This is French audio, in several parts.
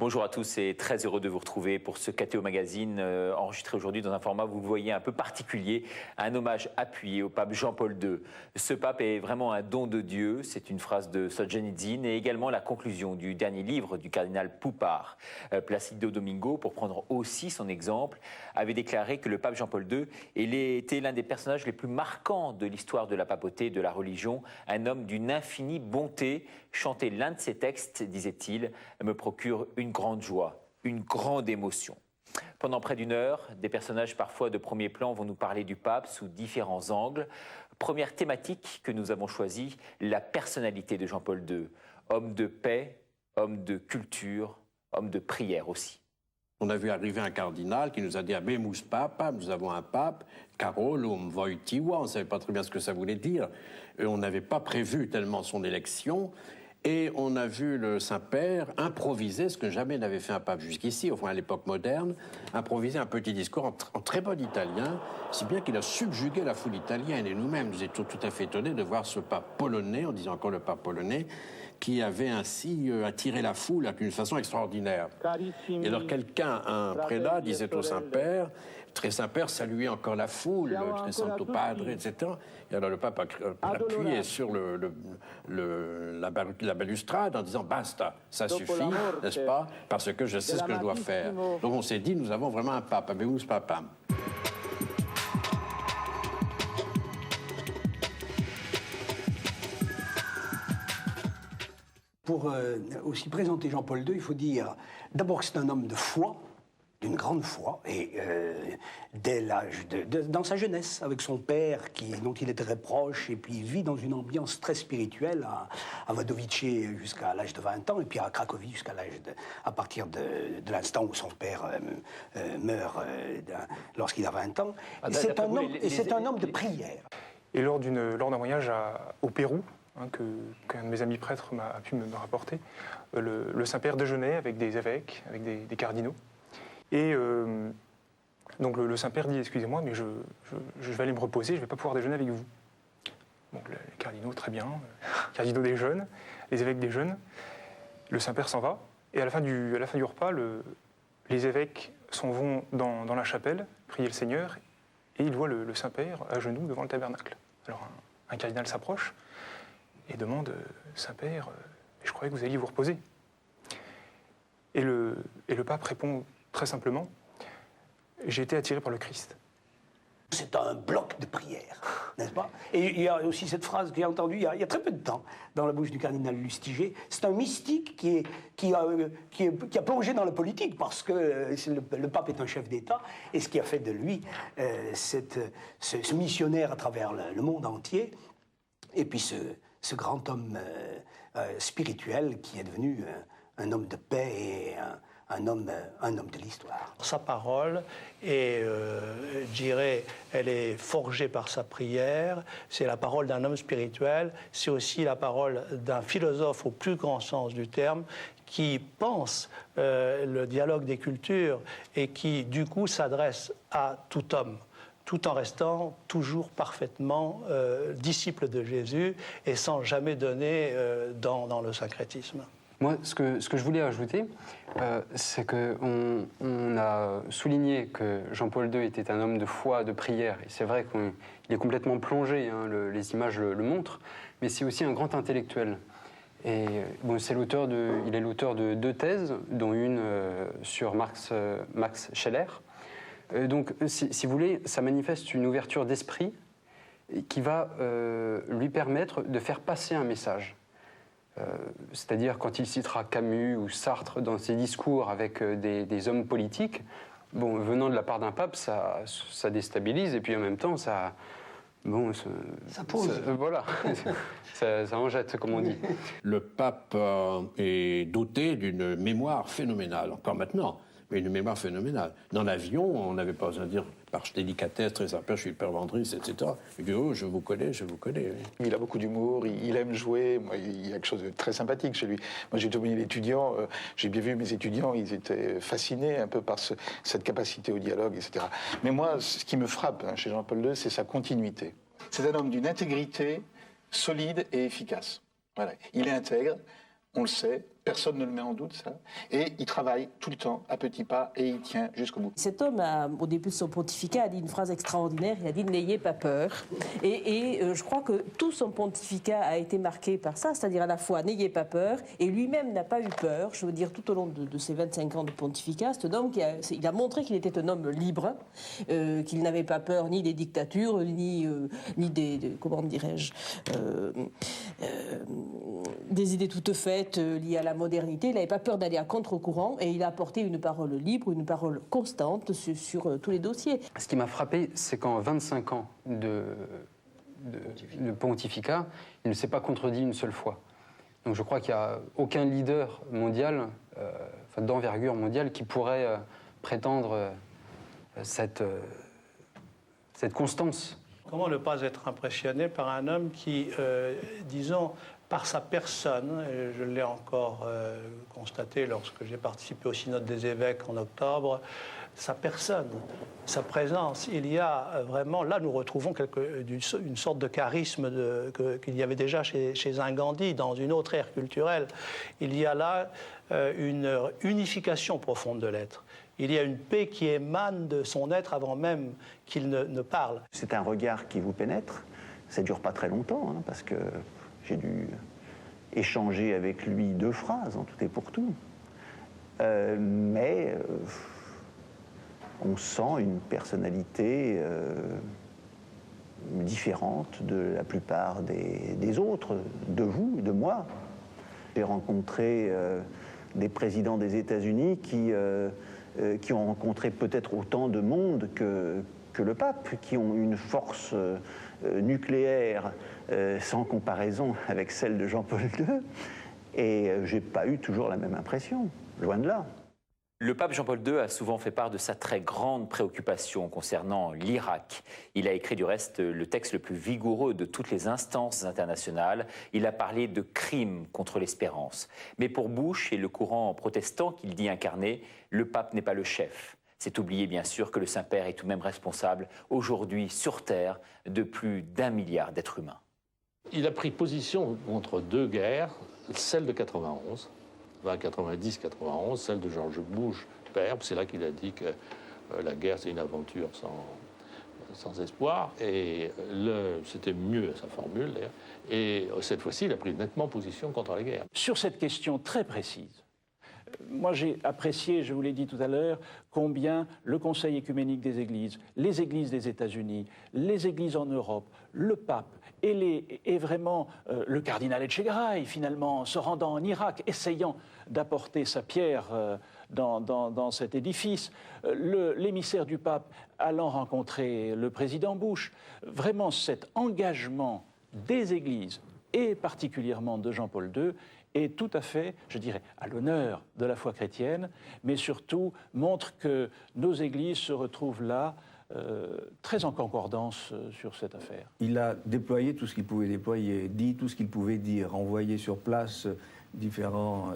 Bonjour à tous et très heureux de vous retrouver pour ce KTO Magazine enregistré aujourd'hui dans un format, vous le voyez, un peu particulier, un hommage appuyé au pape Jean-Paul II. Ce pape est vraiment un don de Dieu, c'est une phrase de Solzhenitsyn et également la conclusion du dernier livre du cardinal Poupart. Placido Domingo, pour prendre aussi son exemple, avait déclaré que le pape Jean-Paul II était l'un des personnages les plus marquants de l'histoire de la papauté et de la religion, un homme d'une infinie bonté. Chanter l'un de ses textes, disait-il, me procure une grande joie, une grande émotion. Pendant près d'une heure, des personnages parfois de premier plan vont nous parler du pape sous différents angles. Première thématique que nous avons choisie, la personnalité de Jean-Paul II. Homme de paix, homme de culture, homme de prière aussi. On a vu arriver un cardinal qui nous a dit « Habemus Papa », nous avons un pape, « Carolum Wojtyła », on ne savait pas très bien ce que ça voulait dire. Et on n'avait pas prévu tellement son élection. Et on a vu le Saint-Père improviser, ce que jamais n'avait fait un pape jusqu'ici, enfin à l'époque moderne, improviser un petit discours en très bon italien, si bien qu'il a subjugué la foule italienne. Et nous-mêmes, nous étions tout à fait étonnés de voir ce pape polonais, on disait encore le pape polonais, qui avait ainsi attiré la foule d'une façon extraordinaire. Et alors quelqu'un, un prélat, disait au Saint-Père, très Saint-Père saluait encore la foule, très Santo Padre, etc. Et alors le pape a appuyé sur la balustrade en disant « Basta, ça suffit, n'est-ce pas, parce que je sais ce que je dois faire. » Donc on s'est dit, nous avons vraiment un pape, Habemus Papam. Pour aussi présenter Jean-Paul II, il faut dire d'abord que c'est un homme de foi, d'une grande foi, et dès l'âge dans sa jeunesse, avec son père dont il était très proche, et puis il vit dans une ambiance très spirituelle à Wadowice jusqu'à l'âge de 20 ans, et puis à Cracovie à partir de l'instant où son père meurt lorsqu'il a 20 ans. C'est un homme de prière. Et lors d'un voyage au Pérou, qu'un de mes amis prêtres a pu me rapporter, le Saint-Père déjeunait avec des évêques, avec des cardinaux. Et donc le Saint-Père dit « Excusez-moi, mais je vais aller me reposer, je ne vais pas pouvoir déjeuner avec vous. » Donc les cardinaux, très bien, les cardinaux déjeunent, les évêques déjeunent, le Saint-Père s'en va, et à la fin du repas, les évêques s'en vont dans la chapelle, prier le Seigneur, et ils voient le Saint-Père à genoux devant le tabernacle. Alors un cardinal s'approche et demande « Saint-Père, je croyais que vous alliez vous reposer. » Et le pape répond très simplement « J'ai été attiré par le Christ. » C'est un bloc de prière, n'est-ce pas? Et il y a aussi cette phrase que j'ai entendue il y a très peu de temps dans la bouche du cardinal Lustiger. C'est un mystique qui a plongé dans la politique parce que le pape est un chef d'État et ce qui a fait de lui ce missionnaire à travers le monde entier et puis ce grand homme spirituel qui est devenu un homme de paix et un homme de l'histoire. Sa parole est, je dirais, elle est forgée par sa prière. C'est la parole d'un homme spirituel. C'est aussi la parole d'un philosophe au plus grand sens du terme qui pense le dialogue des cultures et qui, du coup, s'adresse à tout homme, tout en restant toujours parfaitement disciple de Jésus et sans jamais donner dans le syncrétisme. Moi, ce que je voulais ajouter, c'est qu'on a souligné que Jean-Paul II était un homme de foi, de prière, et c'est vrai qu'il est complètement plongé, les images le montrent, mais c'est aussi un grand intellectuel. Et bon, il est l'auteur de 2 thèses, dont une sur Max Scheler. Donc, si vous voulez, ça manifeste une ouverture d'esprit qui va lui permettre de faire passer un message. C'est-à-dire quand il citera Camus ou Sartre dans ses discours avec des hommes politiques, bon, venant de la part d'un pape, ça déstabilise et puis en même temps, ça pose. Voilà, ça en jette, comme on dit. Le pape est doté d'une mémoire phénoménale, encore maintenant, mais une mémoire phénoménale. Dans l'avion, on n'avait pas besoin de dire par délicatesse, très simple, je suis le père Landry, etc. Il dit, oh, je vous connais. Il a beaucoup d'humour, il aime jouer, moi, il y a quelque chose de très sympathique chez lui. Moi, j'ai dominé l'étudiant, j'ai bien vu mes étudiants, ils étaient fascinés un peu par cette capacité au dialogue, etc. Mais moi, ce qui me frappe chez Jean-Paul II, c'est sa continuité. C'est un homme d'une intégrité solide et efficace. Voilà. Il est intègre, on le sait, Personne ne le met en doute, ça. Et il travaille tout le temps, à petits pas, et il tient jusqu'au bout. Cet homme, au début de son pontificat, a dit une phrase extraordinaire. Il a dit « N'ayez pas peur ». Et je crois que tout son pontificat a été marqué par ça, c'est-à-dire à la fois « N'ayez pas peur » et lui-même n'a pas eu peur. Je veux dire, tout au long de ses 25 ans de pontificat, cet homme, il a montré qu'il était un homme libre, qu'il n'avait pas peur ni des dictatures, ni des comment dirais-je, des idées toutes faites liées à la modernité. Il n'avait pas peur d'aller à contre-courant et il a apporté une parole libre, une parole constante sur tous les dossiers. Ce qui m'a frappé, c'est qu'en 25 ans de pontificat, il ne s'est pas contredit une seule fois. Donc je crois qu'il n'y a aucun leader mondial, d'envergure mondiale, qui pourrait prétendre cette constance. Comment ne pas être impressionné par un homme qui, disons, par sa personne, et je l'ai encore constaté lorsque j'ai participé au synode des évêques en octobre, sa personne, sa présence, il y a vraiment, là nous retrouvons une sorte de charisme qu'il y avait déjà chez un Gandhi, dans une autre ère culturelle. Il y a là une unification profonde de l'être. Il y a une paix qui émane de son être avant même qu'il ne parle. C'est un regard qui vous pénètre. Ça ne dure pas très longtemps, hein, parce que j'ai dû échanger avec lui 2 phrases, en tout et pour tout. Mais on sent une personnalité différente de la plupart des autres, de vous, de moi. J'ai rencontré des présidents des États-Unis qui ont rencontré peut-être autant de monde que le pape, qui ont une force nucléaire sans comparaison avec celle de Jean-Paul II, et j'ai pas eu toujours la même impression, loin de là. Le pape Jean-Paul II a souvent fait part de sa très grande préoccupation concernant l'Irak. Il a écrit du reste le texte le plus vigoureux de toutes les instances internationales. Il a parlé de crimes contre l'espérance. Mais pour Bush et le courant protestant qu'il dit incarner, le pape n'est pas le chef. C'est oublier bien sûr que le Saint-Père est tout de même responsable aujourd'hui sur Terre de plus d'1 milliard d'êtres humains. Il a pris position contre 2 guerres, celle de 91, 90-91, celle de George Bush père. C'est là qu'il a dit que la guerre c'est une aventure sans espoir, et c'était mieux sa formule d'ailleurs. Et cette fois-ci, il a pris nettement position contre la guerre. Sur cette question très précise, moi j'ai apprécié, je vous l'ai dit tout à l'heure, combien le Conseil œcuménique des Églises, les Églises des États-Unis, les Églises en Europe, le pape et vraiment le cardinal Etchegaray, finalement, se rendant en Irak, essayant d'apporter sa pierre dans cet édifice, l'émissaire du pape allant rencontrer le président Bush, vraiment cet engagement des Églises, et particulièrement de Jean-Paul II, est tout à fait, je dirais, à l'honneur de la foi chrétienne, mais surtout montre que nos églises se retrouvent là, très en concordance sur cette affaire. Il a déployé tout ce qu'il pouvait déployer, dit tout ce qu'il pouvait dire, envoyé sur place différents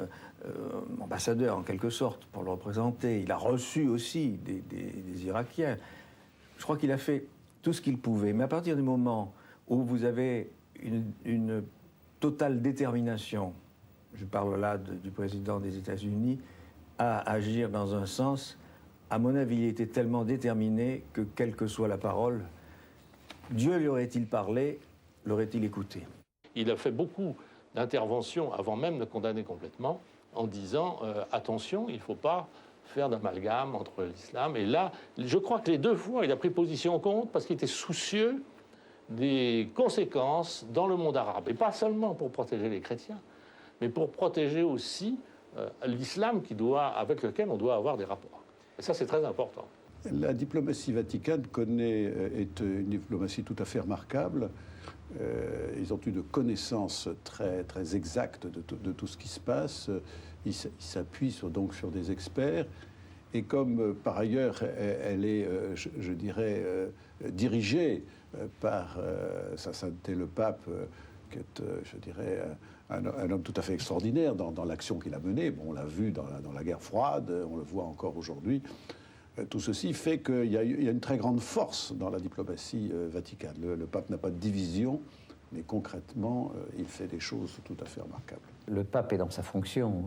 ambassadeurs, en quelque sorte, pour le représenter. Il a reçu aussi des Irakiens. Je crois qu'il a fait tout ce qu'il pouvait. Mais à partir du moment où vous avez une totale détermination, je parle là du président des États-Unis, à agir dans un sens, à mon avis, il était tellement déterminé que, quelle que soit la parole, Dieu lui aurait-il parlé, l'aurait-il écouté? Il a fait beaucoup d'interventions avant même de condamner complètement, en disant attention, il ne faut pas faire d'amalgame entre l'islam. Et là, je crois que les 2 fois, il a pris position contre parce qu'il était soucieux des conséquences dans le monde arabe. Et pas seulement pour protéger les chrétiens, mais pour protéger aussi l'islam avec lequel on doit avoir des rapports. Et ça, c'est très important. La diplomatie vaticane est une diplomatie tout à fait remarquable. Ils ont une connaissance très, très exacte de tout ce qui se passe. Ils s'appuient donc sur des experts. Et comme, par ailleurs, elle est, je dirais, dirigée par Sa Sainteté le Pape, qui est, je dirais, un homme tout à fait extraordinaire dans l'action qu'il a menée. Bon, on l'a vu dans la guerre froide, on le voit encore aujourd'hui. Tout ceci fait qu'il y a une très grande force dans la diplomatie vaticane. Le pape n'a pas de division Mais concrètement, il fait des choses tout à fait remarquables. Le pape est dans sa fonction.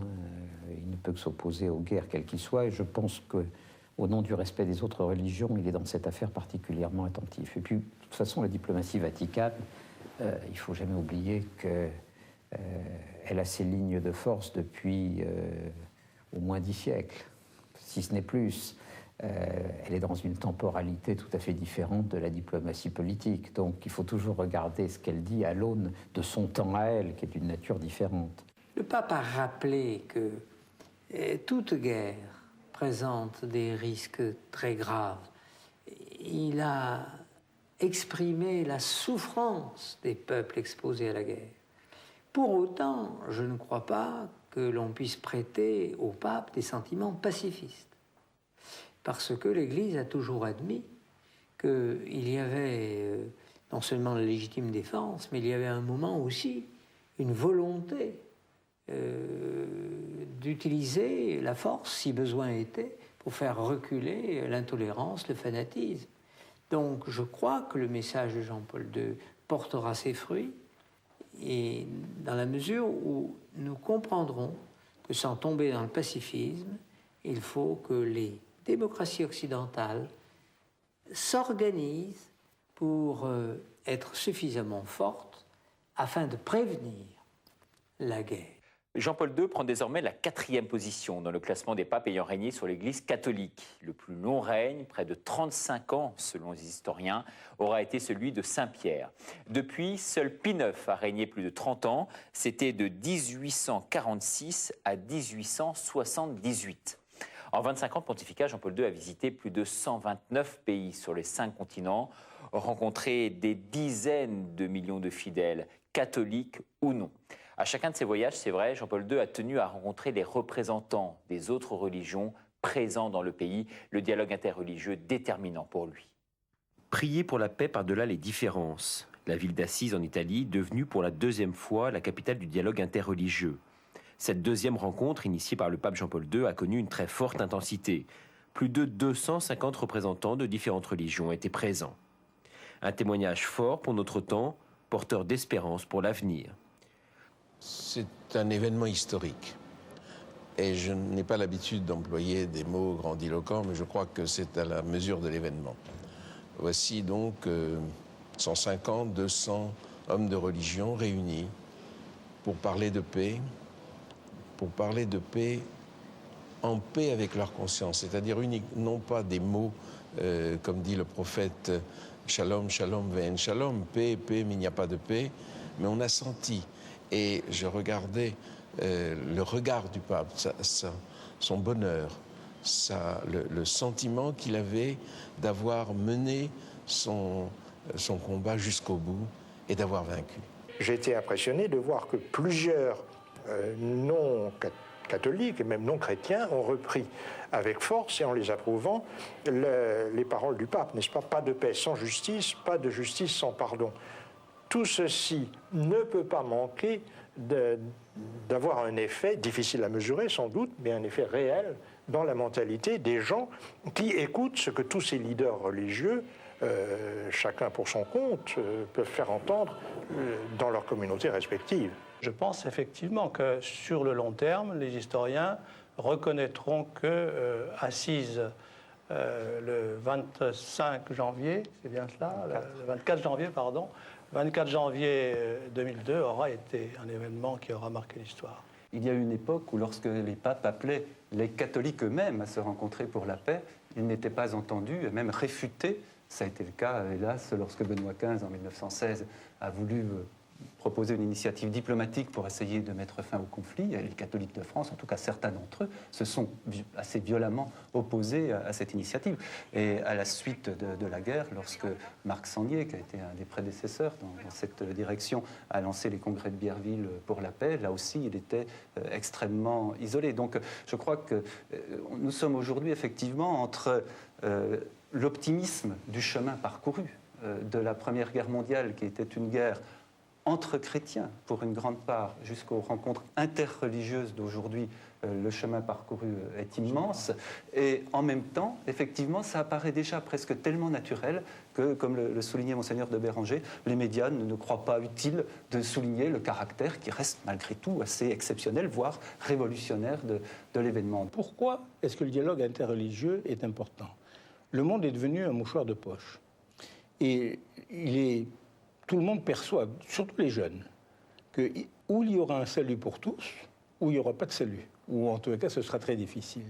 Il ne peut que s'opposer aux guerres, quelles qu'ils soient. Et je pense qu'au nom du respect des autres religions, il est dans cette affaire particulièrement attentif. Et puis, de toute façon, la diplomatie vaticane, il ne faut jamais oublier qu'elle a ses lignes de force depuis au moins 10 siècles, si ce n'est plus. Elle est dans une temporalité tout à fait différente de la diplomatie politique. Donc il faut toujours regarder ce qu'elle dit à l'aune de son temps à elle, qui est d'une nature différente. Le pape a rappelé que toute guerre présente des risques très graves. Il a exprimé la souffrance des peuples exposés à la guerre. Pour autant, je ne crois pas que l'on puisse prêter au pape des sentiments pacifistes. Parce que l'Église a toujours admis qu'il y avait non seulement la légitime défense, mais il y avait un moment aussi une volonté d'utiliser la force, si besoin était, pour faire reculer l'intolérance, le fanatisme. Donc je crois que le message de Jean-Paul II portera ses fruits, et dans la mesure où nous comprendrons que sans tomber dans le pacifisme, il faut que les démocratie occidentale s'organise pour être suffisamment forte afin de prévenir la guerre. Jean-Paul II prend désormais la 4e position dans le classement des papes ayant régné sur l'Église catholique. Le plus long règne, près de 35 ans selon les historiens, aura été celui de Saint-Pierre. Depuis, seul Pie IX a régné plus de 30 ans. C'était de 1846 à 1878. En 25 ans de pontificat, Jean-Paul II a visité plus de 129 pays sur les 5 continents, rencontré des dizaines de millions de fidèles, catholiques ou non. À chacun de ces voyages, c'est vrai, Jean-Paul II a tenu à rencontrer les représentants des autres religions présents dans le pays, le dialogue interreligieux déterminant pour lui. Prier pour la paix par-delà les différences. La ville d'Assise en Italie, devenue pour la 2e fois la capitale du dialogue interreligieux. Cette 2e rencontre, initiée par le pape Jean-Paul II, a connu une très forte intensité. Plus de 250 représentants de différentes religions étaient présents. Un témoignage fort pour notre temps, porteur d'espérance pour l'avenir. C'est un événement historique. Et je n'ai pas l'habitude d'employer des mots grandiloquents, mais je crois que c'est à la mesure de l'événement. Voici donc 150, 200 hommes de religion réunis pour parler de paix, en paix avec leur conscience, c'est-à-dire non pas des mots, comme dit le prophète, shalom, shalom, ve'en shalom, paix, paix, mais il n'y a pas de paix, mais on a senti, et je regardais le regard du pape, son bonheur, le sentiment qu'il avait d'avoir mené son combat jusqu'au bout et d'avoir vaincu. J'ai été impressionné de voir que plusieurs non-catholiques et même non-chrétiens ont repris avec force et en les approuvant les paroles du pape, n'est-ce pas? Pas de paix sans justice, pas de justice sans pardon. Tout ceci ne peut pas manquer d'avoir un effet, difficile à mesurer sans doute, mais un effet réel dans la mentalité des gens qui écoutent ce que tous ces leaders religieux, chacun pour son compte, peuvent faire entendre dans leurs communautés respectives. Je pense effectivement que sur le long terme, les historiens reconnaîtront que Assise, le 25 janvier, c'est bien cela, le 24 janvier, pardon, 24 janvier 2002 aura été un événement qui aura marqué l'histoire. Il y a eu une époque où lorsque les papes appelaient les catholiques eux-mêmes à se rencontrer pour la paix, ils n'étaient pas entendus et même réfutés. Ça a été le cas, hélas, lorsque Benoît XV, en 1916, a voulu proposer une initiative diplomatique pour essayer de mettre fin au conflit. Les catholiques de France, en tout cas certains d'entre eux, se sont assez violemment opposés à cette initiative. Et à la suite de la guerre, lorsque Marc Sangnier, qui a été un des prédécesseurs dans cette direction, a lancé les congrès de Bierville pour la paix, là aussi il était extrêmement isolé. Donc je crois que nous sommes aujourd'hui effectivement entre l'optimisme du chemin parcouru de la Première Guerre mondiale, qui était une guerre entre chrétiens, pour une grande part, jusqu'aux rencontres interreligieuses d'aujourd'hui. Le chemin parcouru est immense. Et en même temps, effectivement, ça apparaît déjà presque tellement naturel que, comme le soulignait Monseigneur de Béranger, les médias ne croient pas utile de souligner le caractère qui reste malgré tout assez exceptionnel, voire révolutionnaire de l'événement. Pourquoi est-ce que le dialogue interreligieux est important? Le monde est devenu un mouchoir de poche. Et tout le monde perçoit, surtout les jeunes, que où il y aura un salut pour tous, ou il n'y aura pas de salut. Ou en tout cas, ce sera très difficile.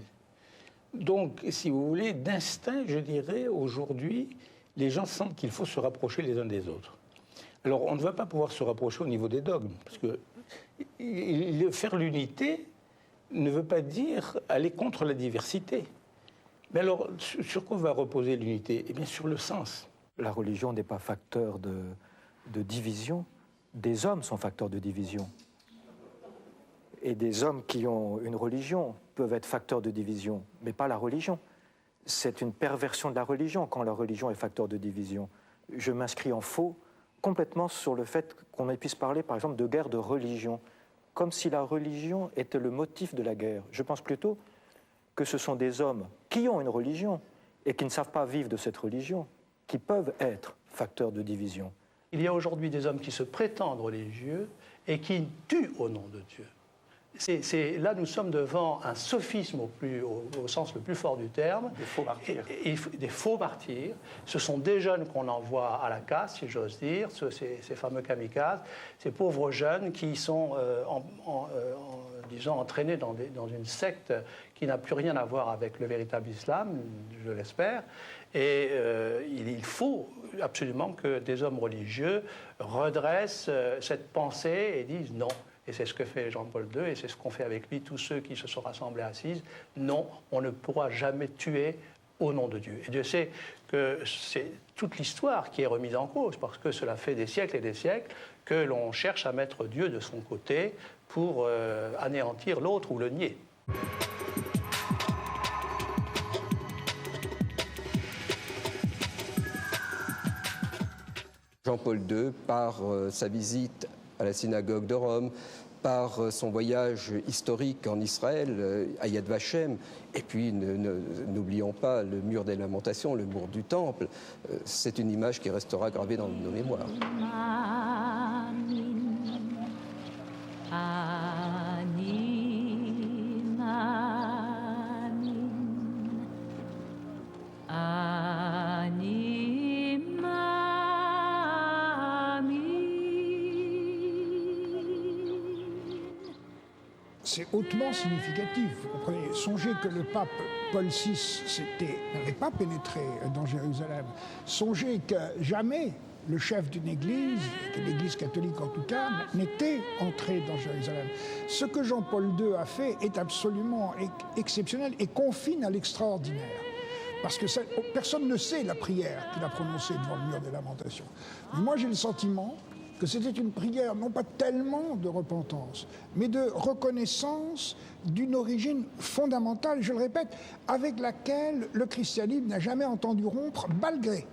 Donc, si vous voulez, d'instinct, je dirais, aujourd'hui, les gens sentent qu'il faut se rapprocher les uns des autres. Alors, on ne va pas pouvoir se rapprocher au niveau des dogmes, parce que faire l'unité ne veut pas dire aller contre la diversité. Mais alors, sur quoi va reposer l'unité? Eh bien, sur le sens. La religion n'est pas facteur de division. Des hommes sont facteurs de division. Et des hommes qui ont une religion peuvent être facteurs de division, mais pas la religion. C'est une perversion de la religion quand la religion est facteur de division. Je m'inscris en faux complètement sur le fait qu'on puisse parler, par exemple, de guerre de religion, comme si la religion était le motif de la guerre. Je pense plutôt que ce sont des hommes qui ont une religion et qui ne savent pas vivre de cette religion, qui peuvent être facteurs de division. Il y a aujourd'hui des hommes qui se prétendent religieux et qui tuent au nom de Dieu. Là, nous sommes devant un sophisme au sens le plus fort du terme. Des faux martyrs. Des faux martyrs. Ce sont des jeunes qu'on envoie à la casse, si j'ose dire, ces fameux kamikazes, ces pauvres jeunes qui sont, disons, entraînés dans une secte qui n'a plus rien à voir avec le véritable islam, je l'espère. Et il faut absolument que des hommes religieux redressent cette pensée et disent non. Et c'est ce que fait Jean-Paul II, et c'est ce qu'ont fait avec lui tous ceux qui se sont rassemblés à Assise. Non, on ne pourra jamais tuer au nom de Dieu. Et Dieu sait que c'est toute l'histoire qui est remise en cause, parce que cela fait des siècles et des siècles que l'on cherche à mettre Dieu de son côté pour anéantir l'autre ou le nier. Jean-Paul II, par sa visite à la synagogue de Rome, par son voyage historique en Israël, à Yad Vashem, et puis n'oublions pas le mur des lamentations, le mur du temple. C'est une image qui restera gravée dans nos mémoires. C'est hautement significatif. Vous comprenez, songez que le pape Paul VI n'avait pas pénétré dans Jérusalem. Songez que jamais le chef d'une église, de l'église catholique en tout cas, n'était entré dans Jérusalem. Ce que Jean-Paul II a fait est absolument exceptionnel et confine à l'extraordinaire. Parce que personne ne sait la prière qu'il a prononcée devant le mur des lamentations. Mais moi j'ai le sentiment que c'était une prière non pas tellement de repentance, mais de reconnaissance d'une origine fondamentale, je le répète, avec laquelle le christianisme n'a jamais entendu rompre, malgré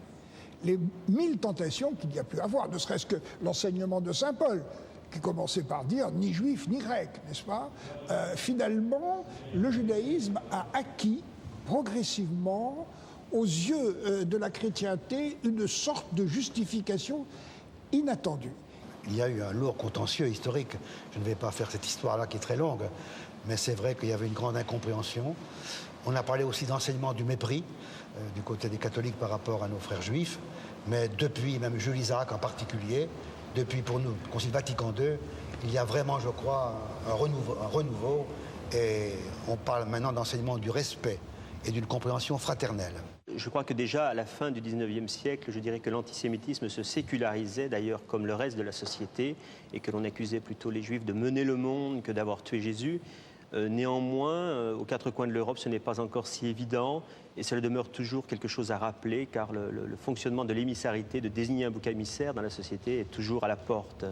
les 1000 tentations qu'il y a pu avoir, ne serait-ce que l'enseignement de saint Paul, qui commençait par dire ni juif ni grec, n'est-ce pas? Finalement, le judaïsme a acquis progressivement, aux yeux de la chrétienté, une sorte de justification inattendu. Il y a eu un lourd contentieux historique. Je ne vais pas faire cette histoire-là qui est très longue, mais c'est vrai qu'il y avait une grande incompréhension. On a parlé aussi d'enseignement du mépris du côté des catholiques par rapport à nos frères juifs, mais depuis, même Jules Isaac en particulier, depuis pour nous, le Concile Vatican II, il y a vraiment, je crois, un renouveau, et on parle maintenant d'enseignement du respect et d'une compréhension fraternelle. Je crois que déjà à la fin du XIXe siècle, je dirais que l'antisémitisme se sécularisait d'ailleurs comme le reste de la société et que l'on accusait plutôt les Juifs de mener le monde que d'avoir tué Jésus. Néanmoins, aux quatre coins de l'Europe, ce n'est pas encore si évident et cela demeure toujours quelque chose à rappeler car le fonctionnement de l'émissarité, de désigner un bouc émissaire dans la société est toujours à la porte.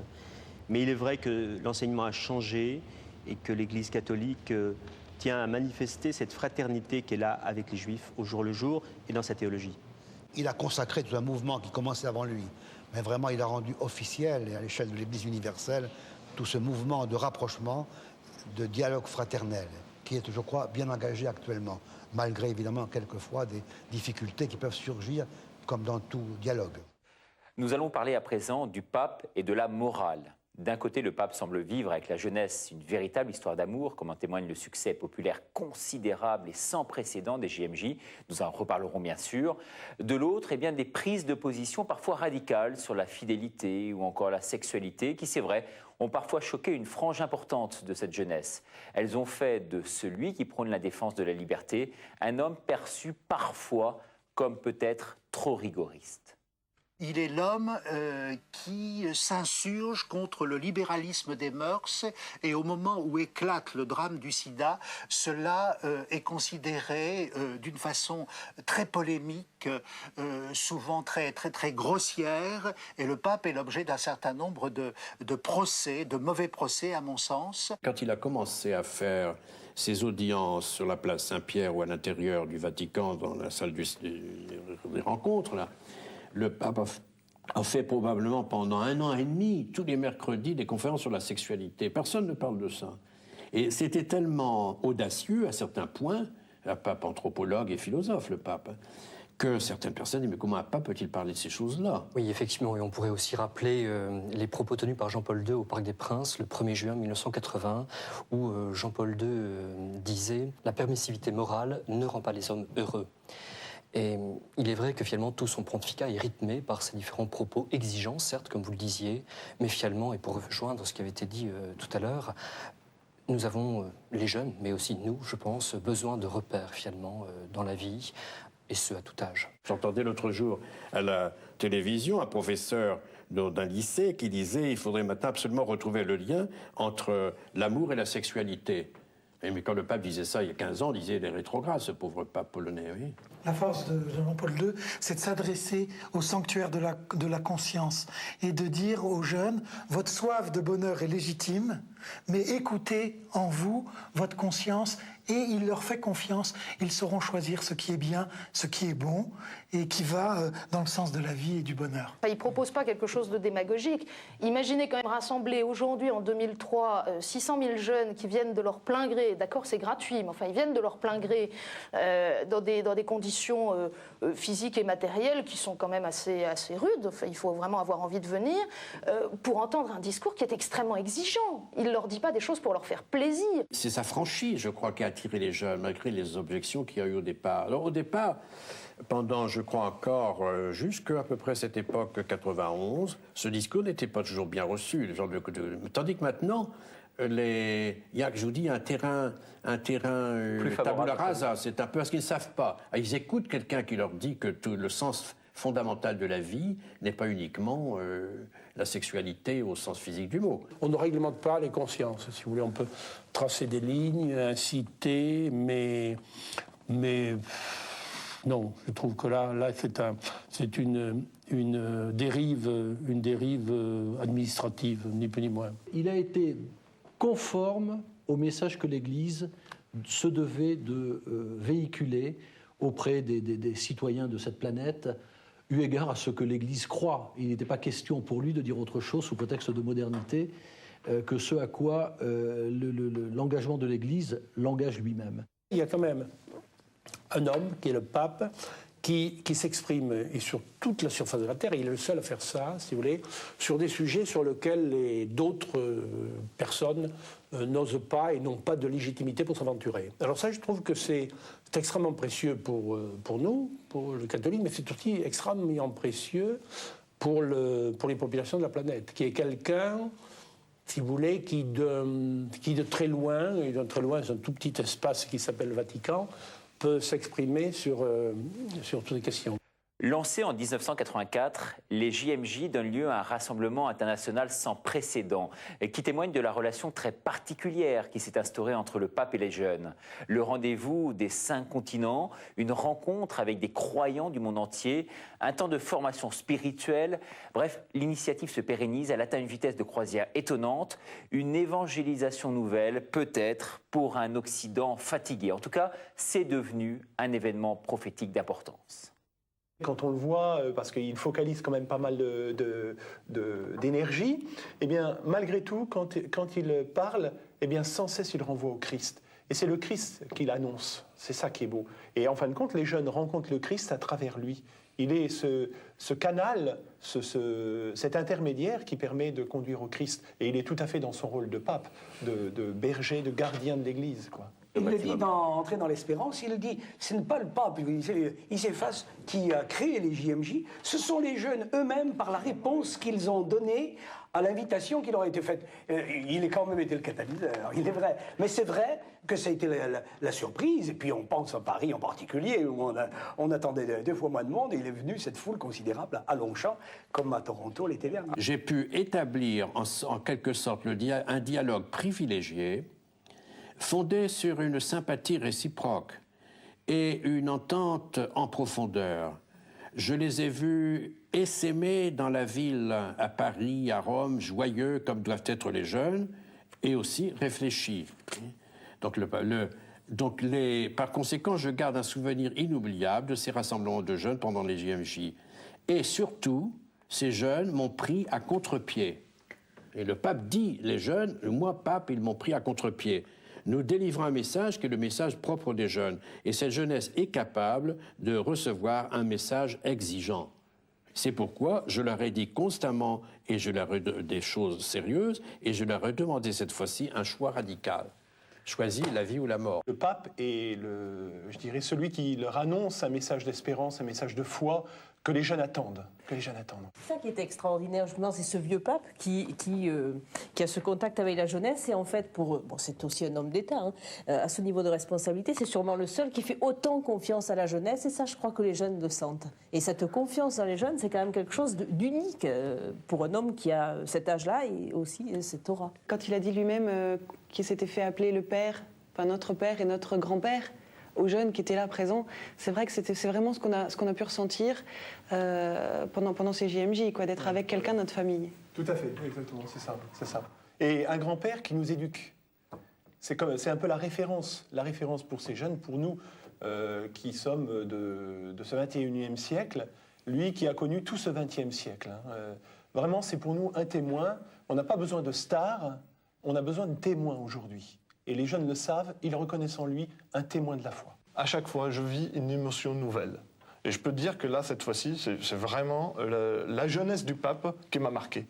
Mais il est vrai que l'enseignement a changé et que l'Église catholique tient à manifester cette fraternité qu'elle a avec les Juifs au jour le jour et dans sa théologie. Il a consacré tout un mouvement qui commençait avant lui mais vraiment il a rendu officiel, et à l'échelle de l'Église universelle, tout ce mouvement de rapprochement, de dialogue fraternel, qui est, je crois, bien engagé actuellement, malgré évidemment quelquefois des difficultés qui peuvent surgir, comme dans tout dialogue. Nous allons parler à présent du pape et de la morale. D'un côté, le pape semble vivre avec la jeunesse une véritable histoire d'amour, comme en témoigne le succès populaire considérable et sans précédent des JMJ. Nous en reparlerons bien sûr. De l'autre, eh bien, des prises de position parfois radicales sur la fidélité ou encore la sexualité, qui, c'est vrai, ont parfois choqué une frange importante de cette jeunesse. Elles ont fait de celui qui prône la défense de la liberté un homme perçu parfois comme peut-être trop rigoriste. Il est l'homme qui s'insurge contre le libéralisme des mœurs, et au moment où éclate le drame du sida, cela est considéré d'une façon très polémique, souvent très grossière, et le pape est l'objet d'un certain nombre de procès, de mauvais procès à mon sens. Quand il a commencé à faire ses audiences sur la place Saint-Pierre ou à l'intérieur du Vatican, dans la salle des rencontres, là, le pape a fait probablement pendant 1 an et demi, tous les mercredis, des conférences sur la sexualité. Personne ne parle de ça. Et c'était tellement audacieux, à certains points, un pape anthropologue et philosophe, le pape, que certaines personnes disent « Mais comment un pape peut-il parler de ces choses-là » Oui, effectivement, et on pourrait aussi rappeler les propos tenus par Jean-Paul II au Parc des Princes, le 1er juin 1980, où Jean-Paul II disait « La permissivité morale ne rend pas les hommes heureux ». Et il est vrai que finalement tout son pontificat est rythmé par ces différents propos exigeants, certes, comme vous le disiez, mais finalement, et pour rejoindre ce qui avait été dit tout à l'heure, nous avons, les jeunes, mais aussi nous, je pense, besoin de repères finalement dans la vie, et ce à tout âge. J'entendais l'autre jour à la télévision un professeur d'un lycée qui disait il faudrait maintenant absolument retrouver le lien entre l'amour et la sexualité. Mais quand le pape disait ça il y a 15 ans, il disait il est rétrograde, ce pauvre pape polonais, oui. La force de Jean-Paul II, c'est de s'adresser au sanctuaire de la conscience et de dire aux jeunes, votre soif de bonheur est légitime, mais écoutez en vous votre conscience, et il leur fait confiance. Ils sauront choisir ce qui est bien, ce qui est bon, et qui va dans le sens de la vie et du bonheur. Il ne propose pas quelque chose de démagogique. Imaginez quand même rassembler aujourd'hui, en 2003, 600 000 jeunes qui viennent de leur plein gré, d'accord, c'est gratuit, mais enfin, ils viennent de leur plein gré dans des conditions physiques et matérielles qui sont quand même assez rudes. Enfin, il faut vraiment avoir envie de venir pour entendre un discours qui est extrêmement exigeant. Il ne leur dit pas des choses pour leur faire plaisir. C'est sa franchise, je crois, qui a attiré les jeunes, malgré les objections qu'il y a eu au départ. Alors, au départ, pendant, je crois encore, jusqu'à peu près cette époque 91, ce discours n'était pas toujours bien reçu. Tandis que maintenant, il y a, je vous dis, un terrain tabula rasa. C'est un peu parce qu'ils ne savent pas. Ils écoutent quelqu'un qui leur dit que tout le sens fondamental de la vie n'est pas uniquement la sexualité au sens physique du mot. On ne réglemente pas les consciences, si vous voulez. On peut tracer des lignes, inciter, mais non, je trouve que là c'est une dérive administrative, ni plus ni moins. Il a été conforme au message que l'Église se devait de véhiculer auprès des citoyens de cette planète, eu égard à ce que l'Église croit. Il n'était pas question pour lui de dire autre chose sous prétexte de modernité que ce à quoi l'engagement de l'Église l'engage lui-même. Il y a quand même un homme qui est le pape qui s'exprime et sur toute la surface de la Terre, et il est le seul à faire ça, si vous voulez, sur des sujets sur lesquels d'autres personnes n'osent pas et n'ont pas de légitimité pour s'aventurer. Alors ça, je trouve que c'est extrêmement précieux pour nous, pour le catholique, mais c'est aussi extrêmement précieux pour les populations de la planète, qui est quelqu'un, si vous voulez, qui de très loin, et de très loin, c'est un tout petit espace qui s'appelle le Vatican, peut s'exprimer sur toutes les questions. Lancés en 1984, les JMJ donnent lieu à un rassemblement international sans précédent qui témoigne de la relation très particulière qui s'est instaurée entre le pape et les jeunes. Le rendez-vous des 5 continents, une rencontre avec des croyants du monde entier, un temps de formation spirituelle. Bref, l'initiative se pérennise, elle atteint une vitesse de croisière étonnante, une évangélisation nouvelle, peut-être pour un Occident fatigué. En tout cas, c'est devenu un événement prophétique d'importance. Quand on le voit, parce qu'il focalise quand même pas mal d'énergie, eh bien, malgré tout, quand il parle, eh bien, sans cesse, il renvoie au Christ. Et c'est le Christ qu'il annonce. C'est ça qui est beau. Et en fin de compte, les jeunes rencontrent le Christ à travers lui. Il est ce canal, cet intermédiaire qui permet de conduire au Christ. Et il est tout à fait dans son rôle de pape, de berger, de gardien de l'Église, quoi. Il le dit dans Entrer dans l'espérance, il dit, ce n'est pas le pape, il s'efface, qui a créé les JMJ, ce sont les jeunes eux-mêmes par la réponse qu'ils ont donnée à l'invitation qui leur a été faite. Il a quand même été le catalyseur, il est vrai. Mais c'est vrai que ça a été la surprise, et puis on pense à Paris en particulier, où on attendait 2 fois moins de monde, et il est venu cette foule considérable à Longchamp, comme à Toronto l'été dernier. J'ai pu établir en quelque sorte un dialogue privilégié, fondé sur une sympathie réciproque et une entente en profondeur. Je les ai vus essaimer dans la ville, à Paris, à Rome, joyeux comme doivent être les jeunes, et aussi réfléchis. Par conséquent, je garde un souvenir inoubliable de ces rassemblements de jeunes pendant les JMJ. Et surtout, ces jeunes m'ont pris à contre-pied. Et le pape dit, les jeunes, moi, pape, ils m'ont pris à contre-pied. Nous délivrons un message qui est le message propre des jeunes. Et cette jeunesse est capable de recevoir un message exigeant. C'est pourquoi je leur ai dit constamment et des choses sérieuses, et je leur ai demandé cette fois-ci un choix radical. Choisis la vie ou la mort. Le pape est, je dirais, celui qui leur annonce un message d'espérance, un message de foi que les jeunes attendent. C'est ça qui est extraordinaire, justement, c'est ce vieux pape qui a ce contact avec la jeunesse, et en fait, c'est aussi un homme d'État, hein, à ce niveau de responsabilité, c'est sûrement le seul qui fait autant confiance à la jeunesse, et ça, je crois que les jeunes le sentent. Et cette confiance dans les jeunes, c'est quand même quelque chose d'unique pour un homme qui a cet âge-là, et aussi cette aura. Quand il a dit lui-même qu'il s'était fait appeler le père, enfin notre père et notre grand-père, aux jeunes qui étaient là présents, c'est vrai que c'est vraiment ce qu'on a pu ressentir pendant ces JMJ, quoi, d'être avec quelqu'un de notre famille. Tout à fait, exactement, c'est ça. Et un grand-père qui nous éduque. C'est un peu la référence pour ces jeunes, pour nous qui sommes de ce 21e siècle, lui qui a connu tout ce 20e siècle. Vraiment, c'est pour nous un témoin. On n'a pas besoin de stars, on a besoin de témoins aujourd'hui. Et les jeunes le savent, ils reconnaissent en lui un témoin de la foi. À chaque fois, je vis une émotion nouvelle. Et je peux te dire que là, cette fois-ci, c'est vraiment la jeunesse du pape qui m'a marqué.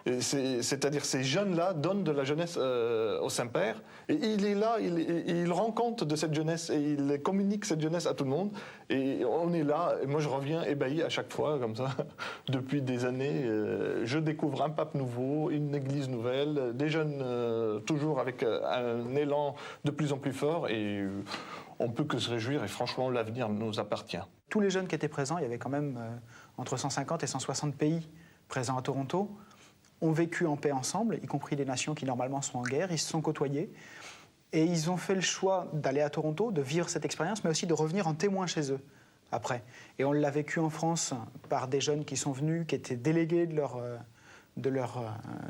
C'est-à-dire ces jeunes-là donnent de la jeunesse au Saint-Père, et il est là, il rend compte de cette jeunesse, et il communique cette jeunesse à tout le monde, et on est là, et moi je reviens ébahi à chaque fois, comme ça, depuis des années. Je découvre un pape nouveau, une église nouvelle, des jeunes toujours avec un élan de plus en plus fort, et on peut que se réjouir, et franchement, l'avenir nous appartient. Tous les jeunes qui étaient présents, il y avait quand même entre 150 et 160 pays présents à Toronto, ont vécu en paix ensemble, y compris les nations qui normalement sont en guerre. Ils se sont côtoyés et ils ont fait le choix d'aller à Toronto, de vivre cette expérience, mais aussi de revenir en témoin chez eux après. Et on l'a vécu en France par des jeunes qui sont venus, qui étaient délégués de leur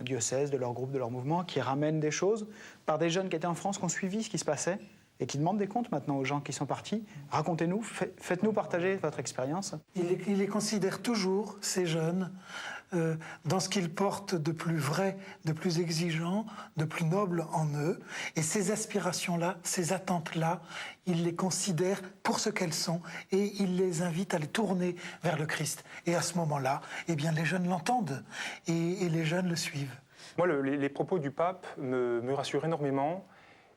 diocèse, de leur groupe, de leur mouvement, qui ramènent des choses, par des jeunes qui étaient en France, qui ont suivi ce qui se passait et qui demandent des comptes maintenant aux gens qui sont partis. Racontez-nous, faites-nous partager votre expérience. Il les considère toujours, ces jeunes, dans ce qu'ils portent de plus vrai, de plus exigeant, de plus noble en eux. Et ces aspirations-là, ces attentes-là, il les considère pour ce qu'elles sont, et il les invite à les tourner vers le Christ. Et à ce moment-là, eh bien, les jeunes l'entendent, et les jeunes le suivent. Moi, les propos du pape me rassurent énormément,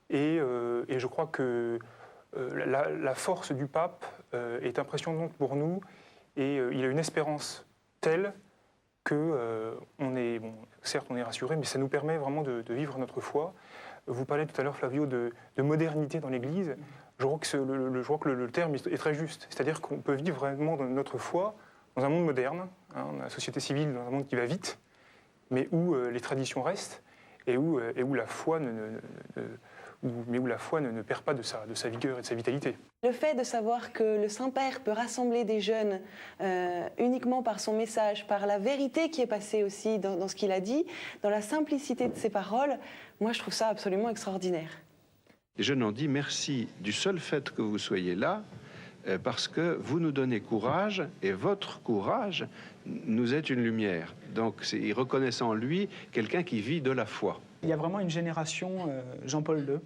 et je crois que la force du pape est impressionnante pour nous, et il a une espérance telle que certes on est rassuré, mais ça nous permet vraiment de vivre notre foi. Vous parlez tout à l'heure, Flavio, de modernité dans l'Église. Je crois que le terme est très juste. C'est-à-dire qu'on peut vivre vraiment notre foi dans un monde moderne, la société civile, dans un monde qui va vite, mais où les traditions restent et où la foi ne perd pas de sa vigueur et de sa vitalité. Le fait de savoir que le Saint-Père peut rassembler des jeunes uniquement par son message, par la vérité qui est passée aussi dans ce qu'il a dit, dans la simplicité de ses paroles, moi je trouve ça absolument extraordinaire. Les jeunes ont dit merci du seul fait que vous soyez là, parce que vous nous donnez courage et votre courage nous est une lumière. Donc il reconnaissait en lui quelqu'un qui vit de la foi. Il y a vraiment une génération Jean-Paul II,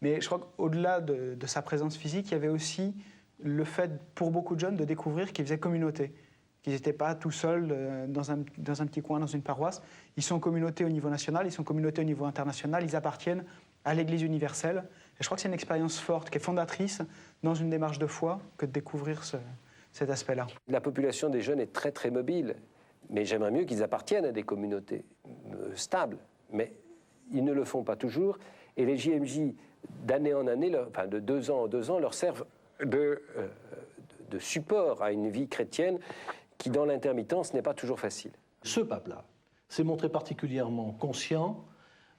mais je crois qu'au-delà de sa présence physique, il y avait aussi le fait pour beaucoup de jeunes de découvrir qu'ils faisaient communauté, qu'ils n'étaient pas tout seuls dans un petit coin, dans une paroisse. Ils sont communauté au niveau national, ils sont communauté au niveau international, ils appartiennent à l'Église universelle. Et je crois que c'est une expérience forte, qui est fondatrice dans une démarche de foi, que de découvrir cet aspect-là. La population des jeunes est très très mobile, mais j'aimerais mieux qu'ils appartiennent à des communautés stables, mais ils ne le font pas toujours. Et les JMJ, d'année en année, enfin de 2 ans en 2 ans, leur servent de support à une vie chrétienne qui, dans l'intermittence, n'est pas toujours facile. Ce pape-là s'est montré particulièrement conscient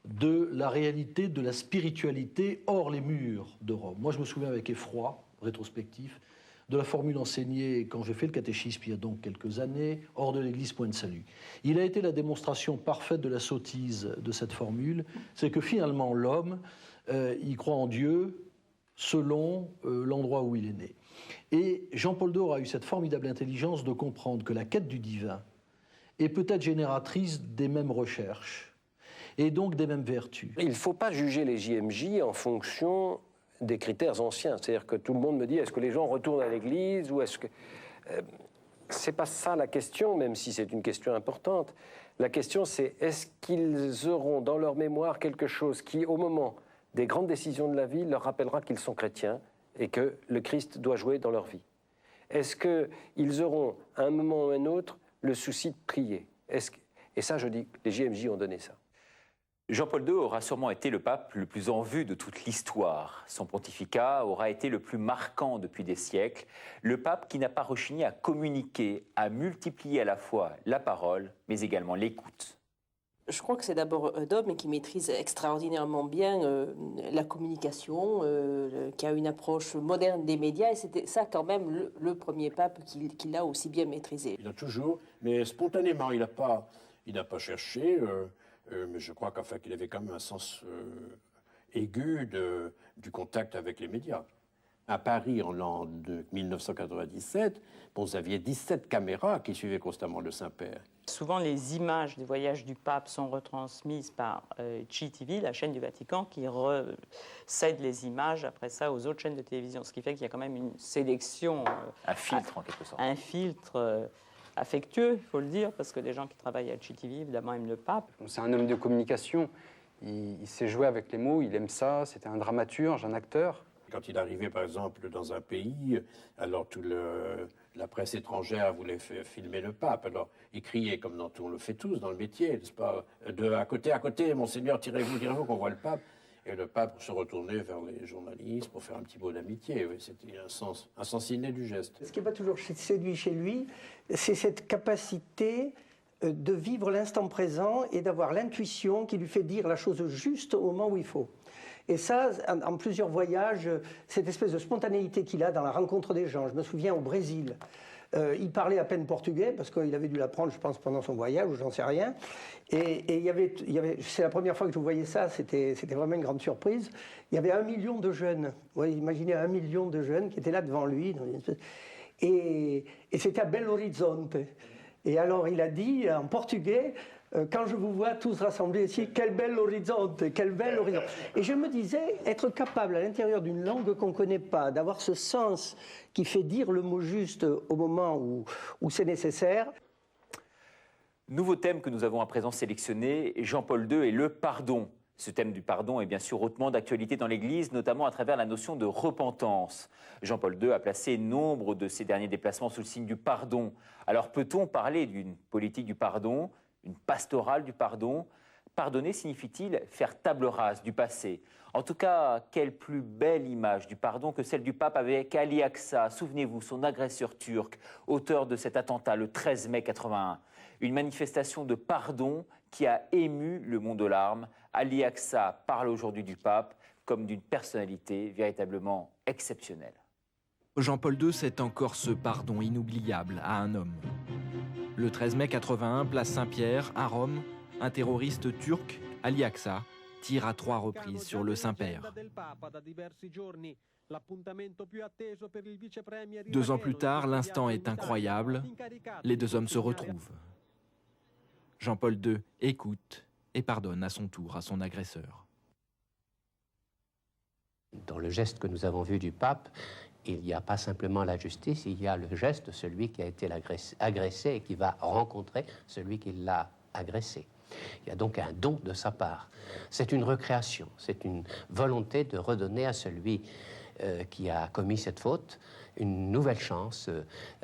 de la réalité de la spiritualité hors les murs de Rome. Moi, je me souviens avec effroi, rétrospectif, de la formule enseignée quand j'ai fait le catéchisme il y a donc quelques années, hors de l'Église, point de salut. Il a été la démonstration parfaite de la sottise de cette formule, c'est que finalement l'homme, il croit en Dieu selon l'endroit où il est né. Et Jean-Paul II aura eu cette formidable intelligence de comprendre que la quête du divin est peut-être génératrice des mêmes recherches et donc des mêmes vertus. Il ne faut pas juger les JMJ en fonction des critères anciens. C'est-à-dire que tout le monde me dit, est-ce que les gens retournent à l'église ou est-ce que... c'est pas ça la question, même si c'est une question importante. La question, c'est est-ce qu'ils auront dans leur mémoire quelque chose qui, au moment des grandes décisions de la vie, leur rappellera qu'ils sont chrétiens et que le Christ doit jouer dans leur vie? Est-ce qu'ils auront, à un moment ou à un autre, le souci de prier? Et ça, je dis, les JMJ ont donné ça. Jean-Paul II aura sûrement été le pape le plus en vue de toute l'histoire. Son pontificat aura été le plus marquant depuis des siècles. Le pape qui n'a pas rechigné à communiquer, à multiplier à la fois la parole, mais également l'écoute. Je crois que c'est d'abord un homme qui maîtrise extraordinairement bien la communication, qui a une approche moderne des médias, et c'était ça quand même le premier pape qui l'a aussi bien maîtrisé. Il a toujours, mais spontanément, il n'a pas cherché, mais je crois qu'il avait quand même un sens aigu du contact avec les médias. À Paris, en l'an 1997, vous aviez 17 caméras qui suivaient constamment le Saint-Père. Souvent, les images des voyages du pape sont retransmises par CTV, la chaîne du Vatican, qui cède les images après ça aux autres chaînes de télévision. Ce qui fait qu'il y a quand même une sélection. Un filtre, en quelque sorte. Un filtre affectueux, il faut le dire, parce que les gens qui travaillent à CTV, évidemment, aiment le pape. C'est un homme de communication. Il sait jouer avec les mots, il aime ça. C'était un dramaturge, un acteur. Quand il arrivait, par exemple, dans un pays, alors la presse étrangère voulait filmer le pape. Alors, il criait, comme on le fait tous dans le métier, n'est-ce pas, de à côté, monseigneur, tirez-vous, qu'on voit le pape. Et le pape se retournait vers les journalistes pour faire un petit mot d'amitié. Oui, c'était un sens inné du geste. Ce qui n'est pas toujours séduit chez lui, c'est cette capacité de vivre l'instant présent et d'avoir l'intuition qui lui fait dire la chose juste au moment où il faut. Et ça, en plusieurs voyages, cette espèce de spontanéité qu'il a dans la rencontre des gens. Je me souviens au Brésil, il parlait à peine portugais, parce qu'il avait dû l'apprendre, je pense, pendant son voyage, ou j'en sais rien. Et c'est la première fois que je voyais ça, c'était vraiment une grande surprise. Il y avait 1 million de jeunes, ouais, imaginez 1 million de jeunes qui étaient là devant lui. Et c'était à Belo Horizonte. Et alors il a dit en portugais, quand je vous vois tous rassemblés ici, quel bel horizonte, quel bel horizon. Et je me disais, être capable à l'intérieur d'une langue qu'on ne connaît pas, d'avoir ce sens qui fait dire le mot juste au moment où c'est nécessaire. Nouveau thème que nous avons à présent sélectionné, Jean-Paul II et le pardon. Ce thème du pardon est bien sûr hautement d'actualité dans l'Église, notamment à travers la notion de repentance. Jean-Paul II a placé nombre de ses derniers déplacements sous le signe du pardon. Alors peut-on parler d'une politique du pardon, une pastorale du pardon? Pardonner signifie-t-il faire table rase du passé? En tout cas, quelle plus belle image du pardon que celle du pape avec Ali Aqsa, souvenez-vous, son agresseur turc, auteur de cet attentat le 13 mai 81. Une manifestation de pardon qui a ému le monde de l'arme. Ali Aqsa parle aujourd'hui du pape comme d'une personnalité véritablement exceptionnelle. Jean-Paul II sait encore ce pardon inoubliable à un homme. Le 13 mai 81, place Saint-Pierre, à Rome, un terroriste turc, Ali Aqsa, tire à 3 reprises sur le Saint-Père. 2 ans plus tard, l'instant est incroyable. Les 2 hommes se retrouvent. Jean-Paul II écoute et pardonne à son tour à son agresseur. Dans le geste que nous avons vu du pape, il n'y a pas simplement la justice, il y a le geste de celui qui a été agressé et qui va rencontrer celui qui l'a agressé. Il y a donc un don de sa part. C'est une recréation, c'est une volonté de redonner à celui qui a commis cette faute une nouvelle chance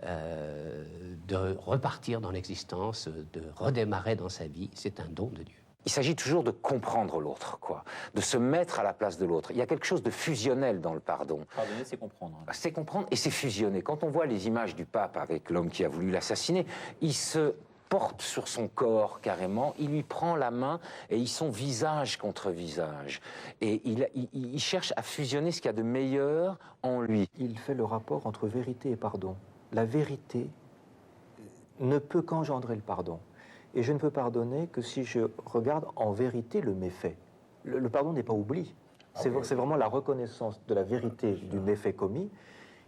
de repartir dans l'existence, de redémarrer dans sa vie. C'est un don de Dieu. Il s'agit toujours de comprendre l'autre, quoi, de se mettre à la place de l'autre. Il y a quelque chose de fusionnel dans le pardon. Pardonner, c'est comprendre. C'est comprendre et c'est fusionner. Quand on voit les images du pape avec l'homme qui a voulu l'assassiner, il se porte sur son corps carrément, il lui prend la main et ils sont visage contre visage. Et il cherche à fusionner ce qu'il y a de meilleur en lui. Il fait le rapport entre vérité et pardon. La vérité ne peut qu'engendrer le pardon. Et je ne peux pardonner que si je regarde en vérité le méfait. Le pardon n'est pas oubli. C'est vraiment la reconnaissance de la vérité du méfait commis